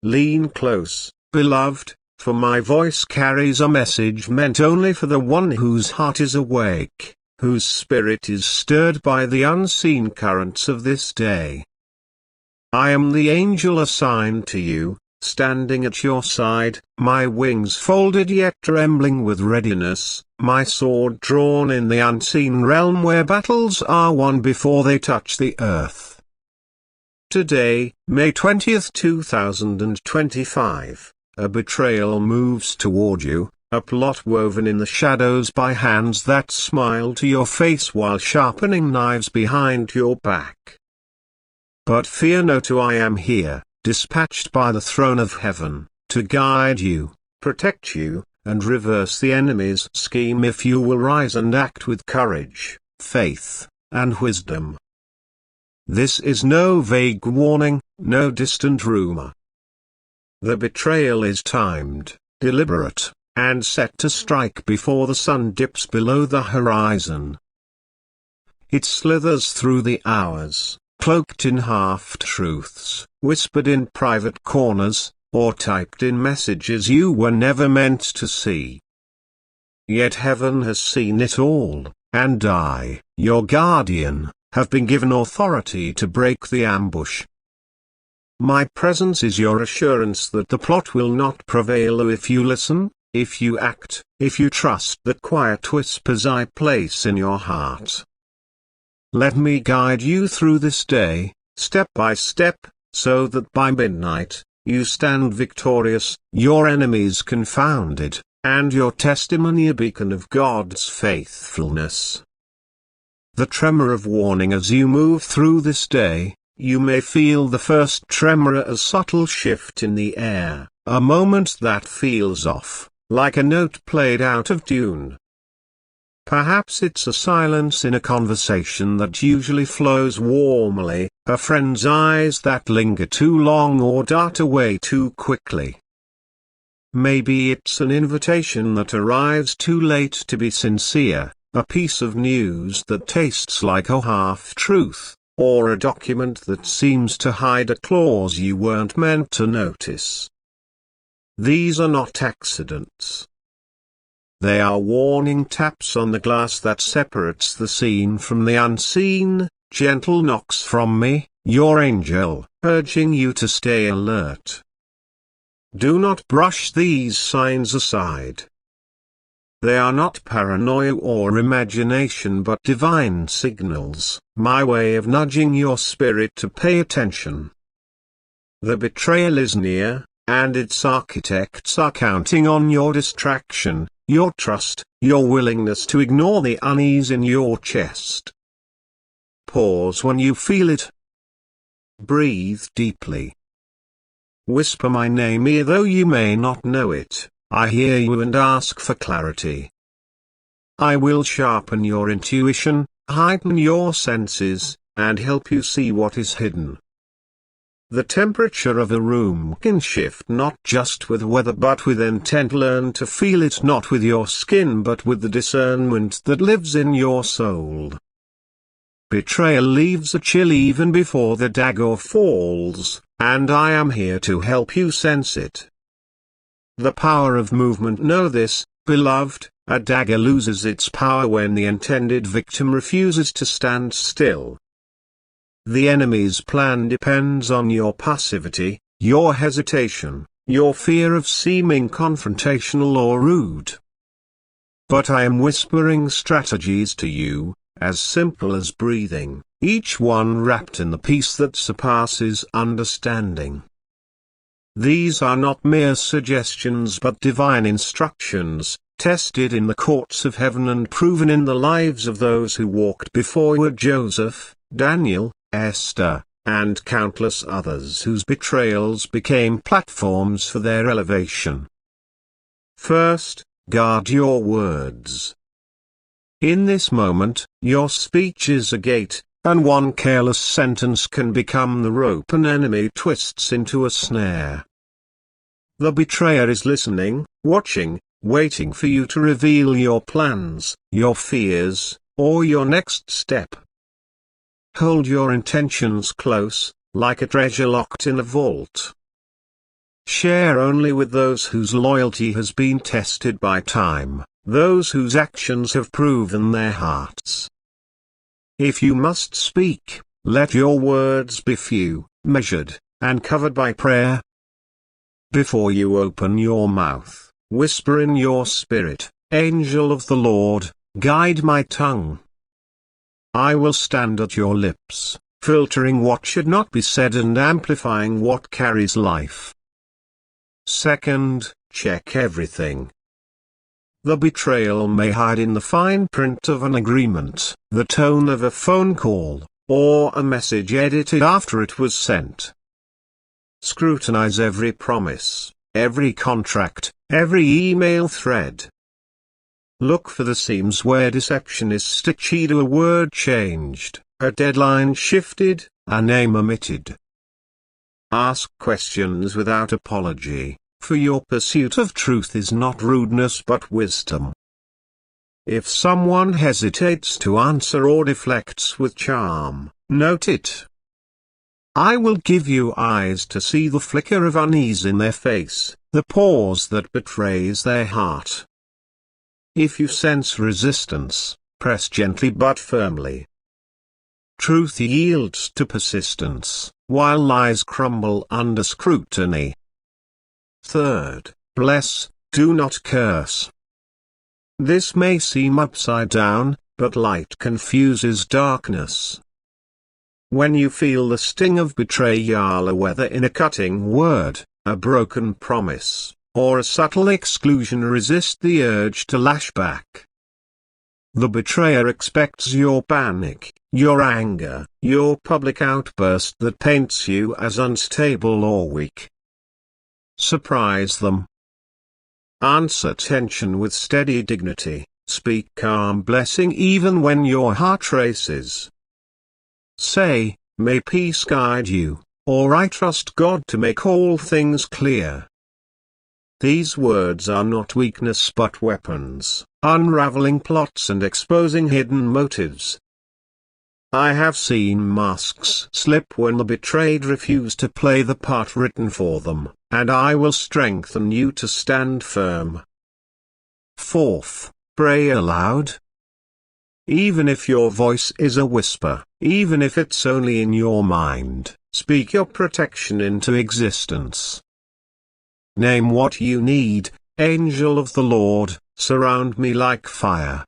Lean close, beloved, for my voice carries a message meant only for the one whose heart is awake, whose spirit is stirred by the unseen currents of this day. I am the angel assigned to you, standing at your side, my wings folded yet trembling with readiness, my sword drawn in the unseen realm where battles are won before they touch the earth. Today, May 20th, 2025, a betrayal moves toward you, a plot woven in the shadows by hands that smile to your face while sharpening knives behind your back. But fear not, I am here, dispatched by the throne of heaven, to guide you, protect you, and reverse the enemy's scheme if you will rise and act with courage, faith, and wisdom. This is no vague warning, no distant rumor. The betrayal is timed, deliberate, and set to strike before the sun dips below the horizon. It slithers through the hours, cloaked in half-truths, whispered in private corners, or typed in messages you were never meant to see. Yet heaven has seen it all, and I, your guardian, have been given authority to break the ambush. My presence is your assurance that the plot will not prevail if you listen, if you act, if you trust the quiet whispers I place in your heart. Let me guide you through this day, step by step, so that by midnight, you stand victorious, your enemies confounded, and your testimony a beacon of God's faithfulness. The tremor of warning as you move through this day, you may feel the first tremor, a subtle shift in the air, a moment that feels off, like a note played out of tune. Perhaps it's a silence in a conversation that usually flows warmly, a friend's eyes that linger too long or dart away too quickly. Maybe it's an invitation that arrives too late to be sincere, a piece of news that tastes like a half-truth, or a document that seems to hide a clause you weren't meant to notice. These are not accidents. They are warning taps on the glass that separates the seen from the unseen, gentle knocks from me, your angel, urging you to stay alert. Do not brush these signs aside. They are not paranoia or imagination but divine signals, my way of nudging your spirit to pay attention. The betrayal is near, and its architects are counting on your distraction, your trust, your willingness to ignore the unease in your chest. Pause when you feel it. Breathe deeply. Whisper my name though you may not know it, I hear you and ask for clarity. I will sharpen your intuition, heighten your senses, and help you see what is hidden. The temperature of a room can shift not just with weather but with intent. Learn to feel it not with your skin but with the discernment that lives in your soul. Betrayal leaves a chill even before the dagger falls, and I am here to help you sense it. The power of movement. Know this, beloved, a dagger loses its power when the intended victim refuses to stand still. The enemy's plan depends on your passivity, your hesitation, your fear of seeming confrontational or rude. But I am whispering strategies to you, as simple as breathing, each one wrapped in the peace that surpasses understanding. These are not mere suggestions but divine instructions, tested in the courts of heaven and proven in the lives of those who walked before you: Joseph, Daniel, Esther, and countless others whose betrayals became platforms for their elevation. First, guard your words. In this moment, your speech is a gate, and one careless sentence can become the rope an enemy twists into a snare. The betrayer is listening, watching, waiting for you to reveal your plans, your fears, or your next step. Hold your intentions close, like a treasure locked in a vault. Share only with those whose loyalty has been tested by time, those whose actions have proven their hearts. If you must speak, let your words be few, measured, and covered by prayer. Before you open your mouth, whisper in your spirit, "Angel of the Lord, guide my tongue." I will stand at your lips, filtering what should not be said and amplifying what carries life. Second, check everything. The betrayal may hide in the fine print of an agreement, the tone of a phone call, or a message edited after it was sent. Scrutinize every promise, every contract, every email thread. Look for the seams where deception is stitched, a word changed, a deadline shifted, a name omitted. Ask questions without apology, for your pursuit of truth is not rudeness but wisdom. If someone hesitates to answer or deflects with charm, note it. I will give you eyes to see the flicker of unease in their face, the pause that betrays their heart. If you sense resistance, press gently but firmly. Truth yields to persistence, while lies crumble under scrutiny. Third, bless, do not curse. This may seem upside down, but light confuses darkness. When you feel the sting of betrayal, whether in a cutting word, a broken promise, or a subtle exclusion, resist the urge to lash back. The betrayer expects your panic, your anger, your public outburst that paints you as unstable or weak. Surprise them. Answer tension with steady dignity, speak calm blessing even when your heart races. Say, "May peace guide you," or "I trust God to make all things clear." These words are not weakness but weapons, unraveling plots and exposing hidden motives. I have seen masks slip when the betrayed refuse to play the part written for them, and I will strengthen you to stand firm. Fourth, pray aloud. Even if your voice is a whisper, even if it's only in your mind, speak your protection into existence. Name what you need. Angel of the Lord, surround me like fire.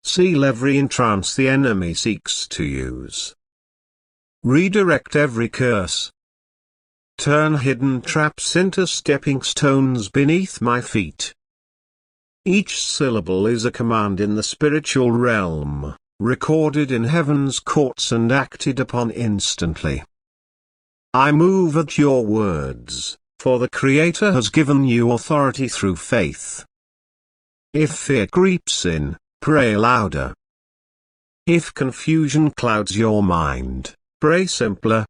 Seal every entrance the enemy seeks to use. Redirect every curse. Turn hidden traps into stepping stones beneath my feet. Each syllable is a command in the spiritual realm, recorded in heaven's courts and acted upon instantly. I move at your words, for the Creator has given you authority through faith. If fear creeps in, pray louder. If confusion clouds your mind, pray simpler.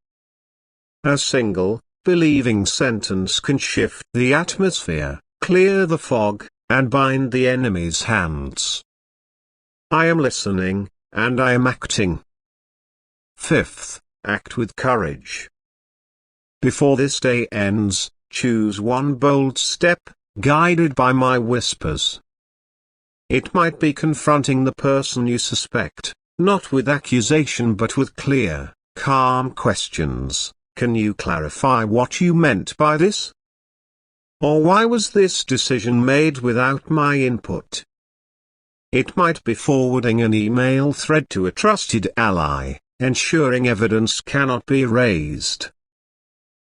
A single, believing sentence can shift the atmosphere, clear the fog, and bind the enemy's hands. I am listening, and I am acting. Fifth, act with courage. Before this day ends, choose one bold step, guided by my whispers. It might be confronting the person you suspect, not with accusation but with clear, calm questions. Can you clarify what you meant by this? Or why was this decision made without my input? It might be forwarding an email thread to a trusted ally, ensuring evidence cannot be erased.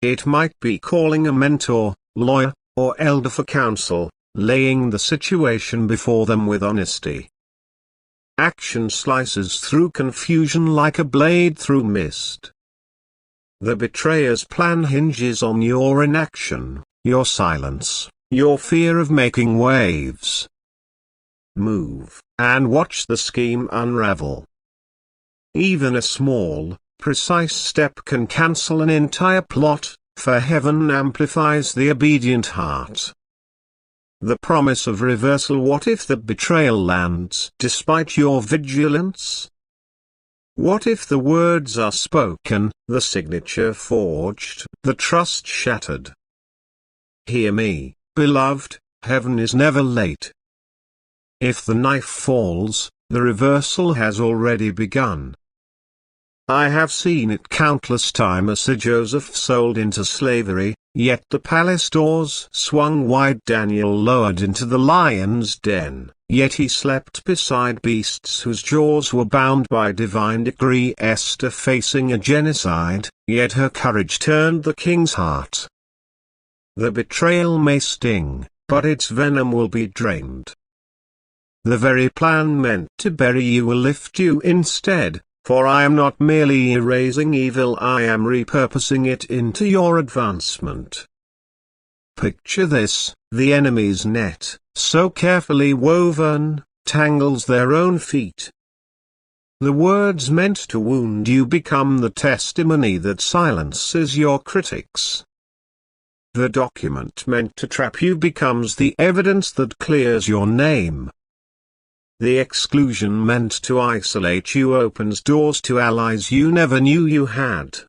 It might be calling a mentor, lawyer, or elder for counsel, laying the situation before them with honesty. Action slices through confusion like a blade through mist. The betrayer's plan hinges on your inaction, your silence, your fear of making waves. Move, and watch the scheme unravel. Even a small, precise step can cancel an entire plot, for heaven amplifies the obedient heart. The promise of reversal. What if the betrayal lands despite your vigilance? What if the words are spoken, the signature forged, the trust shattered? Hear me, beloved, heaven is never late. If the knife falls, the reversal has already begun. I have seen it countless times. Sir Joseph sold into slavery, yet the palace doors swung wide. Daniel lowered into the lion's den, yet he slept beside beasts whose jaws were bound by divine decree. Esther facing a genocide, yet her courage turned the king's heart. The betrayal may sting, but its venom will be drained. The very plan meant to bury you will lift you instead. For I am not merely erasing evil, I am repurposing it into your advancement. Picture this: the enemy's net, so carefully woven, tangles their own feet. The words meant to wound you become the testimony that silences your critics. The document meant to trap you becomes the evidence that clears your name. The exclusion meant to isolate you opens doors to allies you never knew you had.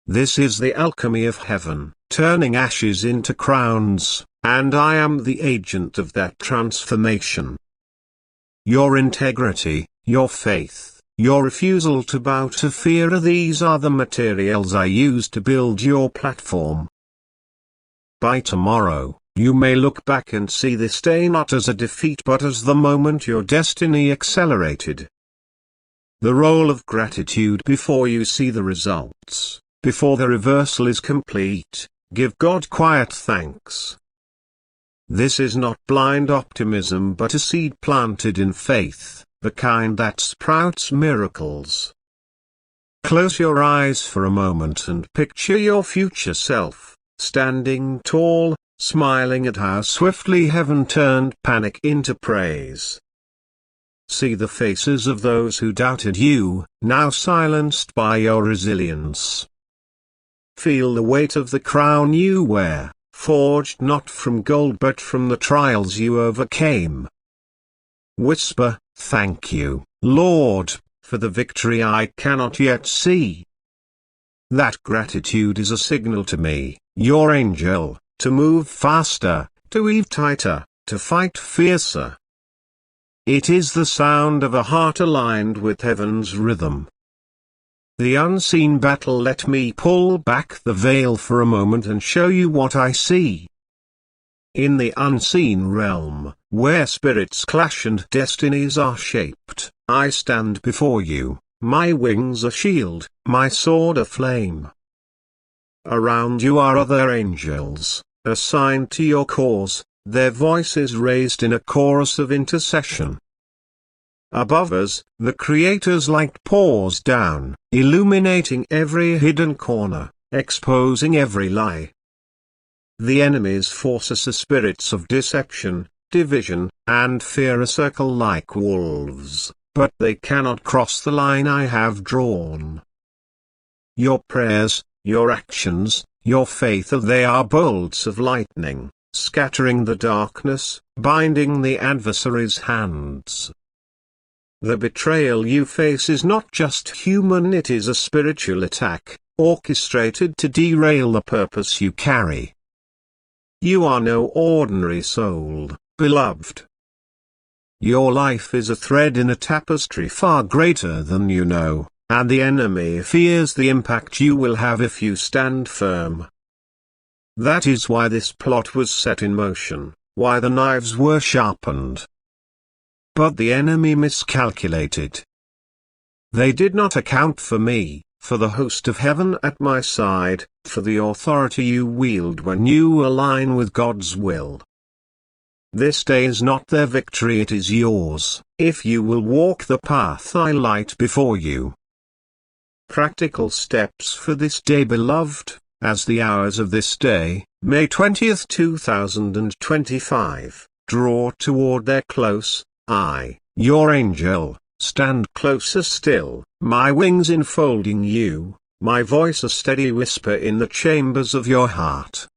This is the alchemy of heaven, turning ashes into crowns, and I am the agent of that transformation. Your integrity, your faith, your refusal to bow to fear, these are the materials I use to build your platform. By tomorrow, you may look back and see this day not as a defeat but as the moment your destiny accelerated. The role of gratitude before you see the results, before the reversal is complete, give God quiet thanks. This is not blind optimism but a seed planted in faith, the kind that sprouts miracles. Close your eyes for a moment and picture your future self, standing tall, smiling at how swiftly heaven turned panic into praise. See the faces of those who doubted you, now silenced by your resilience. Feel the weight of the crown you wear, forged not from gold but from the trials you overcame. Whisper, "Thank you, Lord, for the victory I cannot yet see." That gratitude is a signal to me, your angel, to move faster, to weave tighter, to fight fiercer. It is the sound of a heart aligned with heaven's rhythm. The unseen battle. Let me pull back the veil for a moment and show you what I see. In the unseen realm, where spirits clash and destinies are shaped, I stand before you, my wings a shield, my sword a flame. Around you are other angels, assigned to your cause, their voices raised in a chorus of intercession. Above us, the Creator's light pours down, illuminating every hidden corner, exposing every lie. The enemy's forces are spirits of deception, division, and fear circle like wolves, but they cannot cross the line I have drawn. Your prayers, your actions, your faith, they are bolts of lightning, scattering the darkness, binding the adversary's hands. The betrayal you face is not just human, it is a spiritual attack, orchestrated to derail the purpose you carry. You are no ordinary soul, beloved. Your life is a thread in a tapestry far greater than you know, and the enemy fears the impact you will have if you stand firm. That is why this plot was set in motion, why the knives were sharpened. But the enemy miscalculated. They did not account for me, for the host of heaven at my side, for the authority you wield when you align with God's will. This day is not their victory, it is yours, if you will walk the path I light before you. Practical steps for this day, beloved, as the hours of this day, May 20th, 2025, draw toward their close. I, your angel, stand closer still, my wings enfolding you, my voice a steady whisper in the chambers of your heart.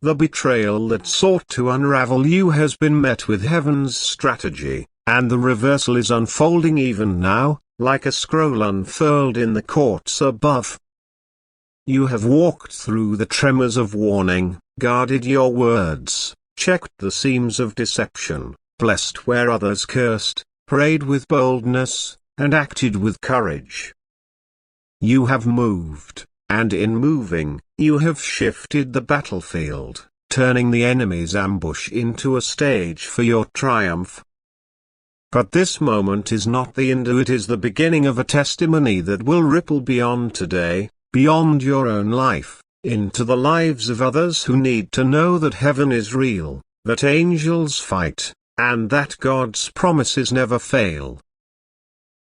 The betrayal that sought to unravel you has been met with heaven's strategy, and the reversal is unfolding even now, like a scroll unfurled in the courts above. You have walked through the tremors of warning, guarded your words, checked the seams of deception, blessed where others cursed, prayed with boldness, and acted with courage. You have moved, and in moving, you have shifted the battlefield, turning the enemy's ambush into a stage for your triumph. But this moment is not the end, it is the beginning of a testimony that will ripple beyond today, beyond your own life, into the lives of others who need to know that heaven is real, that angels fight, and that God's promises never fail.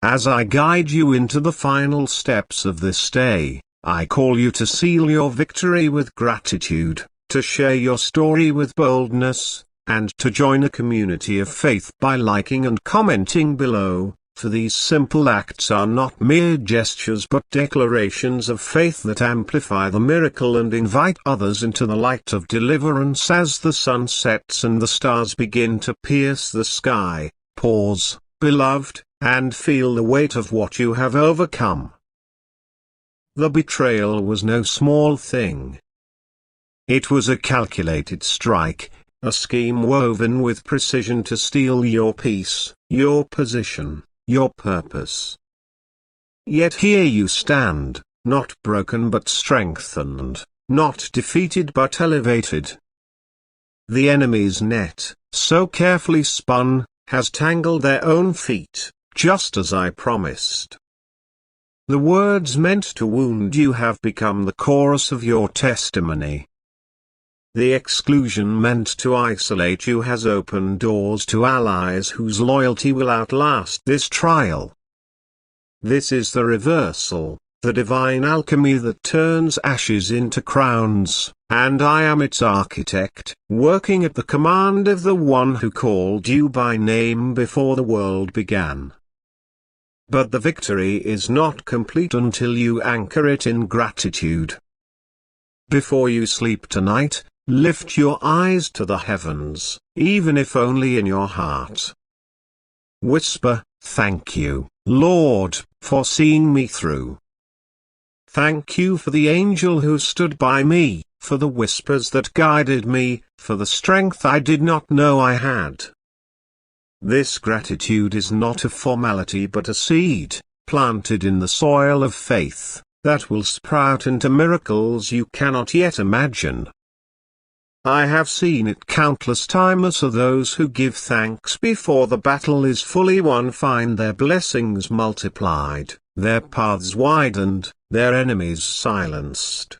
As I guide you into the final steps of this day, I call you to seal your victory with gratitude, to share your story with boldness, and to join a community of faith by liking and commenting below, for these simple acts are not mere gestures but declarations of faith that amplify the miracle and invite others into the light of deliverance. As the sun sets and the stars begin to pierce the sky, pause, beloved, and feel the weight of what you have overcome. The betrayal was no small thing. It was a calculated strike, a scheme woven with precision to steal your peace, your position, your purpose. Yet here you stand, not broken but strengthened, not defeated but elevated. The enemy's net, so carefully spun, has tangled their own feet, just as I promised. The words meant to wound you have become the chorus of your testimony. The exclusion meant to isolate you has opened doors to allies whose loyalty will outlast this trial. This is the reversal, the divine alchemy that turns ashes into crowns, and I am its architect, working at the command of the one who called you by name before the world began. But the victory is not complete until you anchor it in gratitude. Before you sleep tonight, lift your eyes to the heavens, even if only in your heart. Whisper, "Thank you, Lord, for seeing me through. Thank you for the angel who stood by me, for the whispers that guided me, for the strength I did not know I had." This gratitude is not a formality but a seed, planted in the soil of faith, that will sprout into miracles you cannot yet imagine. I have seen it countless times, so those who give thanks before the battle is fully won find their blessings multiplied, their paths widened, their enemies silenced.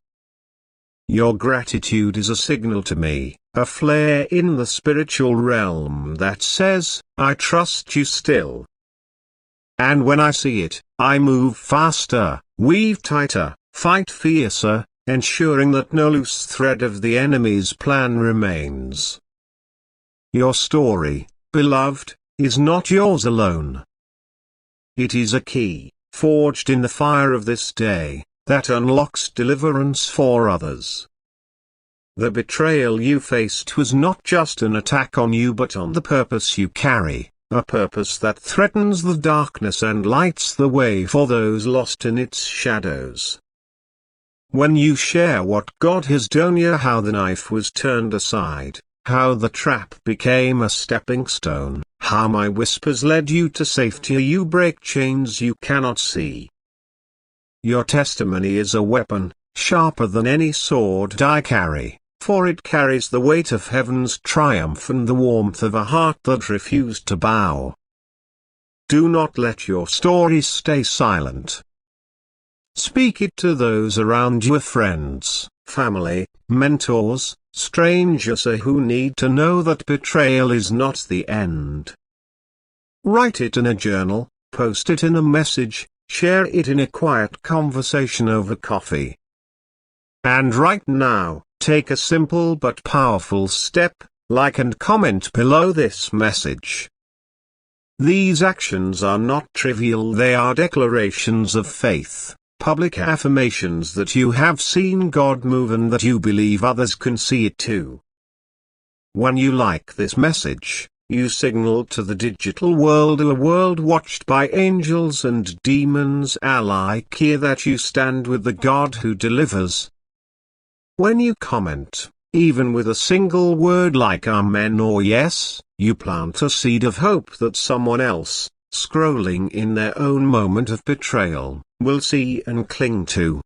Your gratitude is a signal to me, a flare in the spiritual realm that says, "I trust you still." And when I see it, I move faster, weave tighter, fight fiercer, ensuring that no loose thread of the enemy's plan remains. Your story, beloved, is not yours alone. It is a key, forged in the fire of this day, that unlocks deliverance for others. The betrayal you faced was not just an attack on you but on the purpose you carry, a purpose that threatens the darkness and lights the way for those lost in its shadows. When you share what God has done, how the knife was turned aside, how the trap became a stepping stone, how my whispers led you to safety, you break chains you cannot see. Your testimony is a weapon, sharper than any sword I carry, for it carries the weight of heaven's triumph and the warmth of a heart that refused to bow. Do not let your story stay silent. Speak it to those around you, friends, family, mentors, strangers who need to know that betrayal is not the end. Write it in a journal, post it in a message, share it in a quiet conversation over coffee. And right now, take a simple but powerful step, like and comment below this message. These actions are not trivial, they are declarations of faith. Public affirmations that you have seen God move and that you believe others can see it too. When you like this message, you signal to the digital world, a world watched by angels and demons alike, here that you stand with the God who delivers. When you comment, even with a single word like amen or yes, you plant a seed of hope that someone else, scrolling in their own moment of betrayal, will see and cling to.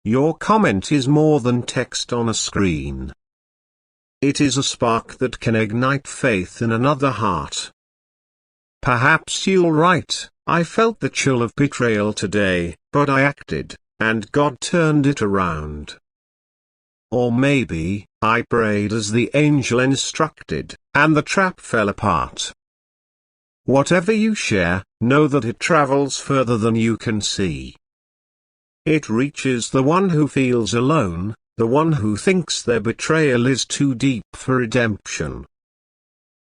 Your comment is more than text on a screen. It is a spark that can ignite faith in another heart. Perhaps you'll write, "I felt the chill of betrayal today, but I acted, and God turned it around." Or maybe, "I prayed as the angel instructed, and the trap fell apart." Whatever you share, know that it travels further than you can see. It reaches the one who feels alone, the one who thinks their betrayal is too deep for redemption.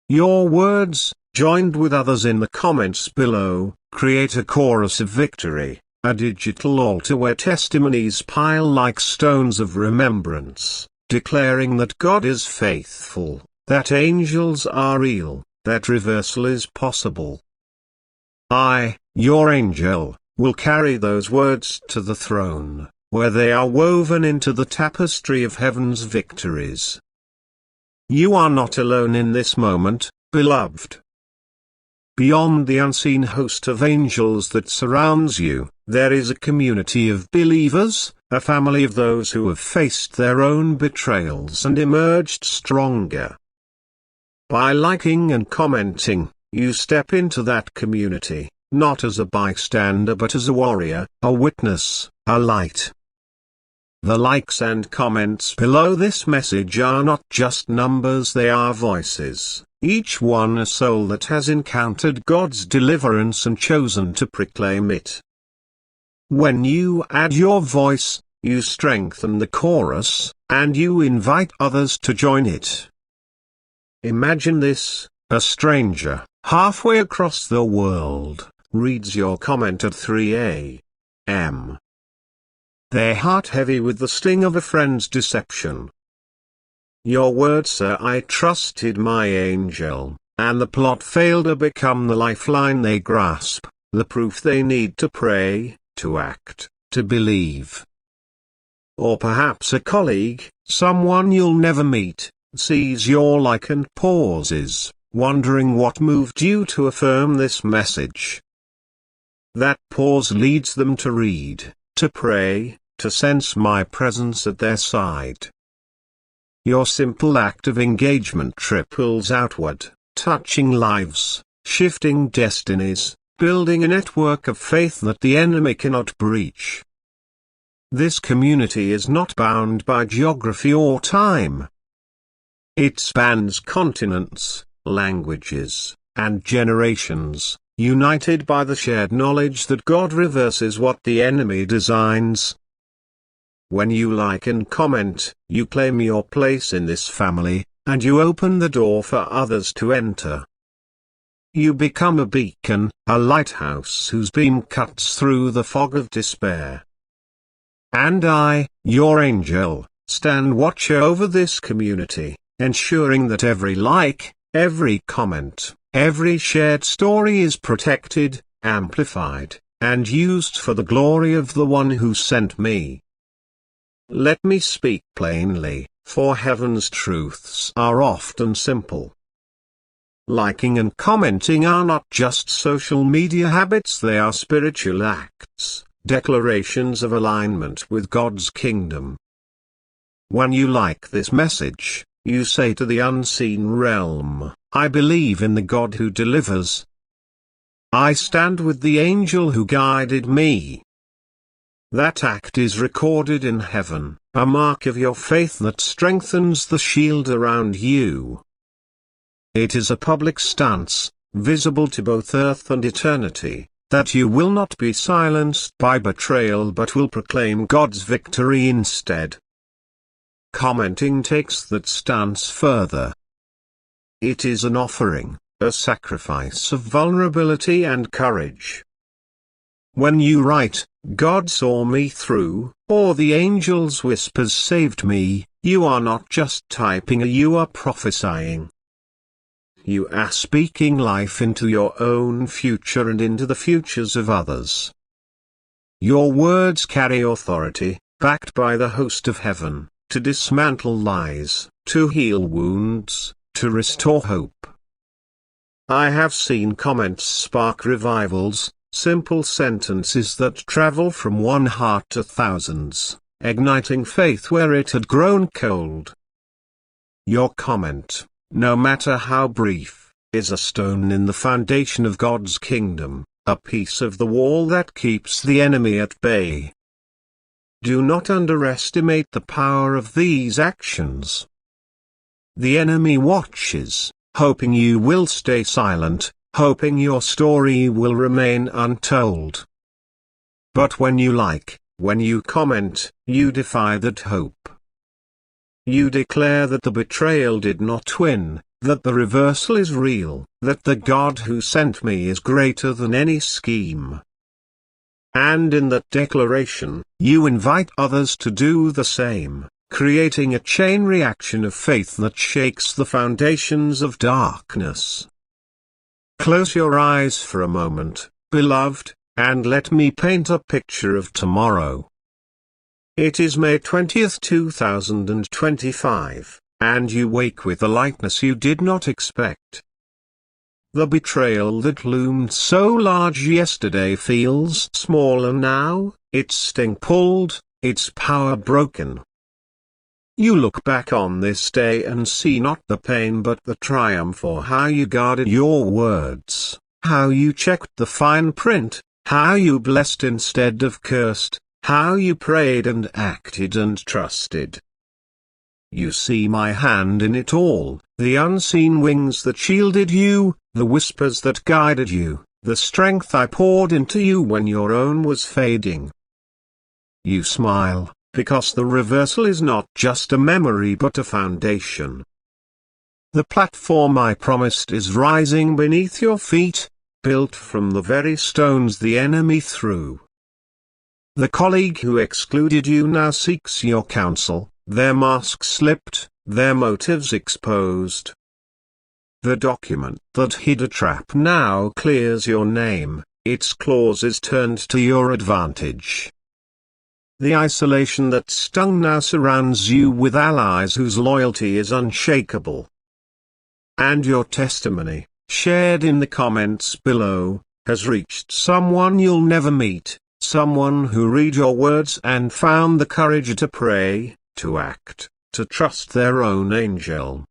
Your words, joined with others in the comments below, create a chorus of victory, a digital altar where testimonies pile like stones of remembrance, declaring that God is faithful, that angels are real, that reversal is possible. I, your angel, will carry those words to the throne, where they are woven into the tapestry of heaven's victories. You are not alone in this moment, beloved. Beyond the unseen host of angels that surrounds you, there is a community of believers, a family of those who have faced their own betrayals and emerged stronger. By liking and commenting, you step into that community, not as a bystander but as a warrior, a witness, a light. The likes and comments below this message are not just numbers, they are voices, each one a soul that has encountered God's deliverance and chosen to proclaim it. When you add your voice, you strengthen the chorus, and you invite others to join it. Imagine this: a stranger, halfway across the world, reads your comment at 3 a.m. Their heart heavy with the sting of a friend's deception. Your words, "Sir, I trusted my angel, and the plot failed," become the lifeline they grasp, the proof they need to pray, to act, to believe. Or perhaps a colleague, someone you'll never meet, sees your like and pauses, wondering what moved you to affirm this message. That pause leads them to read, to pray, to sense my presence at their side. Your simple act of engagement ripples outward, touching lives, shifting destinies, building a network of faith that the enemy cannot breach. This community is not bound by geography or time. It spans continents, languages, and generations, united by the shared knowledge that God reverses what the enemy designs. When you like and comment, you claim your place in this family, and you open the door for others to enter. You become a beacon, a lighthouse whose beam cuts through the fog of despair. And I, your angel, stand watcher over this community, ensuring that every like, every comment, every shared story is protected, amplified, and used for the glory of the one who sent me. Let me speak plainly, for heaven's truths are often simple. Liking and commenting are not just social media habits, they are spiritual acts, declarations of alignment with God's kingdom. When you like this message, you say to the unseen realm, "I believe in the God who delivers. I stand with the angel who guided me." That act is recorded in heaven, a mark of your faith that strengthens the shield around you. It is a public stance, visible to both earth and eternity, that you will not be silenced by betrayal but will proclaim God's victory instead. Commenting takes that stance further. It is an offering, a sacrifice of vulnerability and courage. When you write, "God saw me through," or "the angel's whispers saved me," you are not just typing, you are prophesying. You are speaking life into your own future and into the futures of others. Your words carry authority, backed by the host of heaven, to dismantle lies, to heal wounds, to restore hope. I have seen comments spark revivals, simple sentences that travel from one heart to thousands, igniting faith where it had grown cold. Your comment, no matter how brief, is a stone in the foundation of God's kingdom, a piece of the wall that keeps the enemy at bay. Do not underestimate the power of these actions. The enemy watches, hoping you will stay silent, hoping your story will remain untold. But when you like, when you comment, you defy that hope. You declare that the betrayal did not win, that the reversal is real, that the God who sent me is greater than any scheme. And in that declaration, you invite others to do the same, creating a chain reaction of faith that shakes the foundations of darkness. Close your eyes for a moment, beloved, and let me paint a picture of tomorrow. It is May 20th, 2025, and you wake with a lightness you did not expect. The betrayal that loomed so large yesterday feels smaller now, its sting pulled, its power broken. You look back on this day and see not the pain but the triumph for how you guarded your words, how you checked the fine print, how you blessed instead of cursed, how you prayed and acted and trusted. You see my hand in it all, the unseen wings that shielded you, the whispers that guided you, the strength I poured into you when your own was fading. You smile, because the reversal is not just a memory but a foundation. The platform I promised is rising beneath your feet, built from the very stones the enemy threw. The colleague who excluded you now seeks your counsel, their masks slipped, their motives exposed. The document that hid a trap now clears your name, its clauses turned to your advantage. The isolation that stung now surrounds you with allies whose loyalty is unshakable. And your testimony, shared in the comments below, has reached someone you'll never meet, someone who read your words and found the courage to pray, to act, to trust their own angel.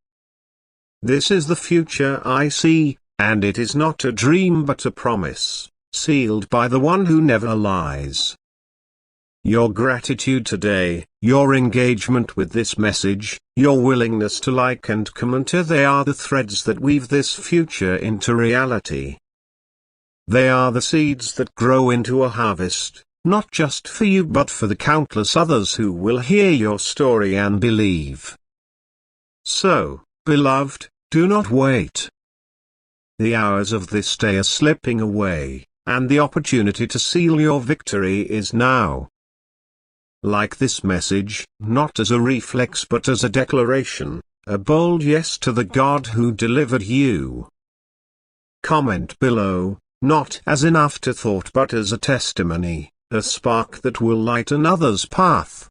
This is the future I see, and it is not a dream but a promise, sealed by the one who never lies. Your gratitude today, your engagement with this message, your willingness to like and comment, they are the threads that weave this future into reality. They are the seeds that grow into a harvest, not just for you but for the countless others who will hear your story and believe. So, beloved, do not wait. The hours of this day are slipping away, and the opportunity to seal your victory is now. Like this message, not as a reflex but as a declaration, a bold yes to the God who delivered you. Comment below, not as an afterthought but as a testimony, a spark that will light another's path.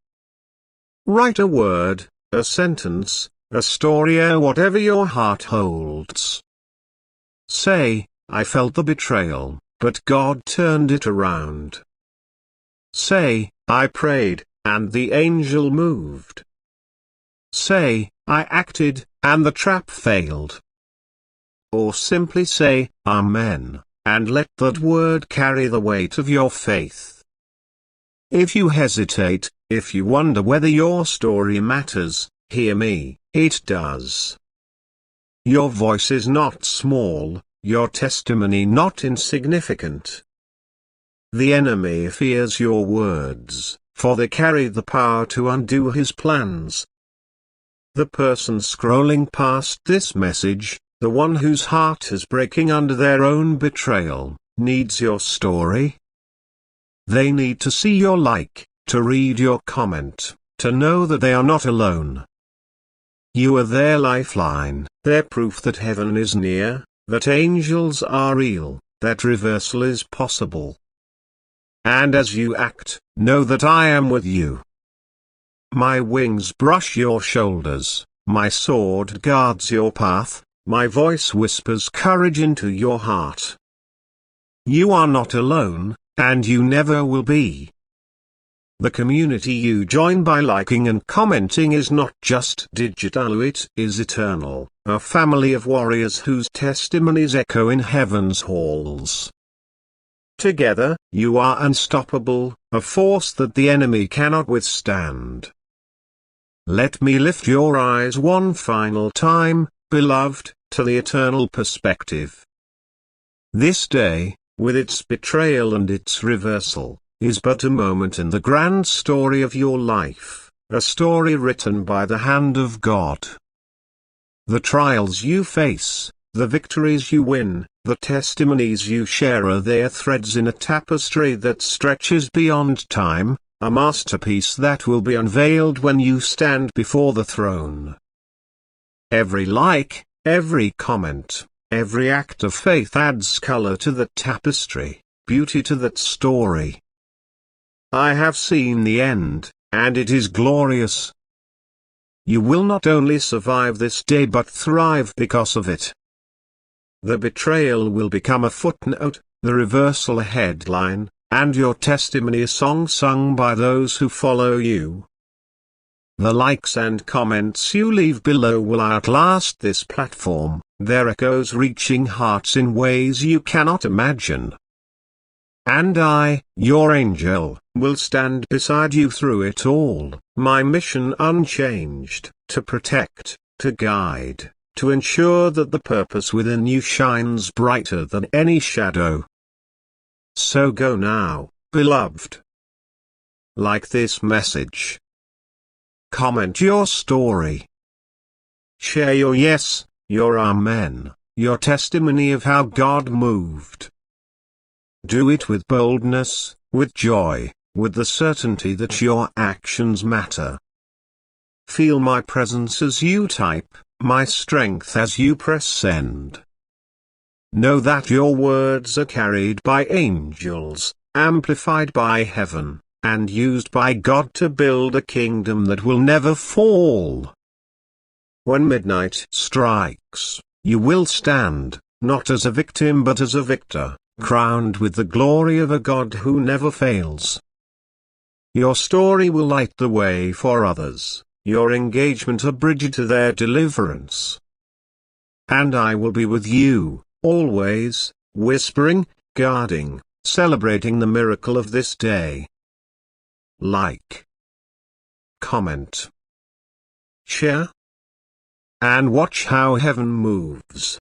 Write a word, a sentence, a story, or whatever your heart holds. Say, I felt the betrayal, but God turned it around. Say, I prayed, and the angel moved. Say, I acted, and the trap failed. Or simply say, Amen, and let that word carry the weight of your faith. If you hesitate, if you wonder whether your story matters, hear me, it does. Your voice is not small, your testimony not insignificant. The enemy fears your words, for they carry the power to undo his plans. The person scrolling past this message, the one whose heart is breaking under their own betrayal, needs your story. They need to see your like, to read your comment, to know that they are not alone. You are their lifeline, their proof that heaven is near, that angels are real, that reversal is possible. And as you act, know that I am with you. My wings brush your shoulders, my sword guards your path, my voice whispers courage into your heart. You are not alone, and you never will be. The community you join by liking and commenting is not just digital, it is eternal, a family of warriors whose testimonies echo in heaven's halls. Together, you are unstoppable, a force that the enemy cannot withstand. Let me lift your eyes one final time, beloved, to the eternal perspective. This day, with its betrayal and its reversal, is but a moment in the grand story of your life, a story written by the hand of God. The trials you face, the victories you win, the testimonies you share are there threads in a tapestry that stretches beyond time, a masterpiece that will be unveiled when you stand before the throne. Every like, every comment, every act of faith adds color to that tapestry, beauty to that story. I have seen the end, and it is glorious. You will not only survive this day but thrive because of it. The betrayal will become a footnote, the reversal a headline, and your testimony a song sung by those who follow you. The likes and comments you leave below will outlast this platform, their echoes reaching hearts in ways you cannot imagine. And I, your angel, will stand beside you through it all, my mission unchanged, to protect, to guide, to ensure that the purpose within you shines brighter than any shadow. So go now, beloved. Like this message. Comment your story. Share your yes, your amen, your testimony of how God moved. Do it with boldness, with joy, with the certainty that your actions matter. Feel my presence as you type, my strength as you press send. Know that your words are carried by angels, amplified by heaven, and used by God to build a kingdom that will never fall. When midnight strikes, you will stand, not as a victim but as a victor, crowned with the glory of a God who never fails. Your story will light the way for others, your engagement a bridge to their deliverance. And I will be with you, always, whispering, guarding, celebrating the miracle of this day. Like, comment, share, and watch how heaven moves.